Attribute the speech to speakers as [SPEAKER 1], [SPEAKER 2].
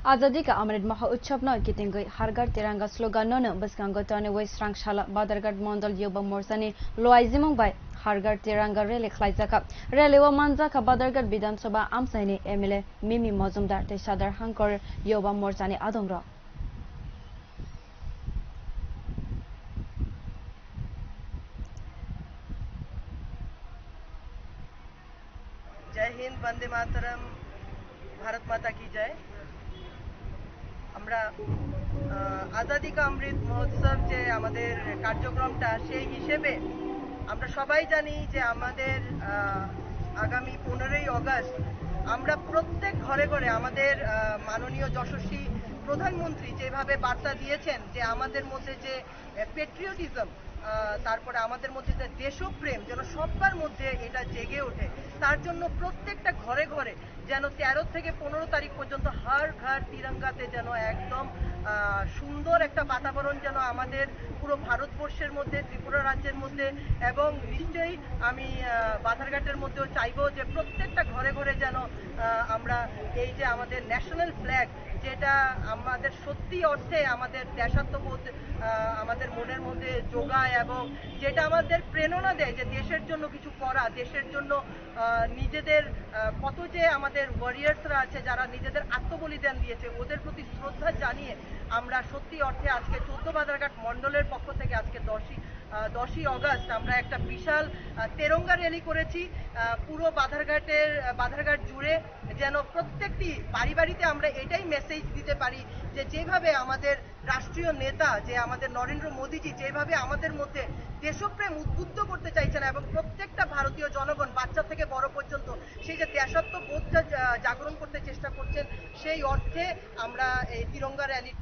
[SPEAKER 1] Azadika amrit mahotsab no kitingwi ghar Tiranga slugan no bwskango toniwi swrang salo badharghat mondol yoba morcha ni luajimung bai ghar Tiranga rally khwlaijak rally o manjak badharghat bidhansabha amchai ni MLA Mujumdar tei sadar hangkhor yoba morcha ni adong ro
[SPEAKER 2] जय हिंद, वंदे मातरम, भारत माता की जय। আমরা আজাদিকা অমৃত মহোৎসব যে আমাদের কার্যক্রমটা সেই হিসেবে আমরা সবাই জানি যে আমাদের আগামী 15ই আগস্ট আমরা প্রত্যেক ঘরে ঘরে আমাদের মাননীয় যশস্বী প্রধানমন্ত্রী যেভাবে বার্তা দিয়েছেন যে আমাদের মধ্যে যে পেট্রিয়টিজম তারপরে আমাদের মধ্যে যে দেশপ্রেম যেন সবার মধ্যে এটা জেগে ওঠে, তার জন্য প্রত্যেকটা ঘরে ঘরে যেন 13 থেকে 15 তারিখ পর্যন্ত হর ঘর তিরঙ্গাতে যেন একদম সুন্দর একটা বাতাবরণ যেন আমাদের পুরো ভারতবর্ষের মধ্যে, ত্রিপুরা রাজ্যের মধ্যে এবং নিশ্চয়ই আমি বাধারঘাটের মধ্যেও চাইবো যে প্রত্যেকটা ঘরে ঘরে যেন আমরা এই যে আমাদের ন্যাশনাল ফ্ল্যাগ যেটা আমাদের সত্যি অর্থে আমাদের দেশাত্মবোধ আমাদের মনের মধ্যে যোগায় এবং যেটা আমাদের প্রেরণা দেয় যে দেশের জন্য কিছু করা, দেশের জন্য নিজেদের কত যে আমাদের ওয়ারিয়ার্সরা আছে যারা নিজেদের আত্মবলিদান দিয়েছে ওদের প্রতি শ্রদ্ধা জানিয়ে আমরা সত্যি অর্থে আজকে 14 বাধারঘাট মণ্ডলের পক্ষ থেকে আজকে 10ই আগস্ট আমরা একটা বিশাল তেরঙ্গা র্যালি করেছি পুরো বাধারঘাট জুড়ে, যেন প্রত্যেকটি বাড়ি বাড়িতে আমরা এটাই মেসেজ দিতে পারি যে যেভাবে আমাদের রাষ্ট্রীয় নেতা যে আমাদের নরেন্দ্র মোদীজি যেভাবে আমাদের মধ্যে দেশপ্রেম উদ্বুদ্ধ করতে চাইছেন এবং প্রত্যেকটা ভারতীয় জনগণ বাচ্চা থেকে বড় পর্যন্ত সেই যে দেশাত্মবোধটা জাগরণ করতে চেষ্টা করছেন, সেই অর্থে আমরা এই তিরঙ্গা র্যালি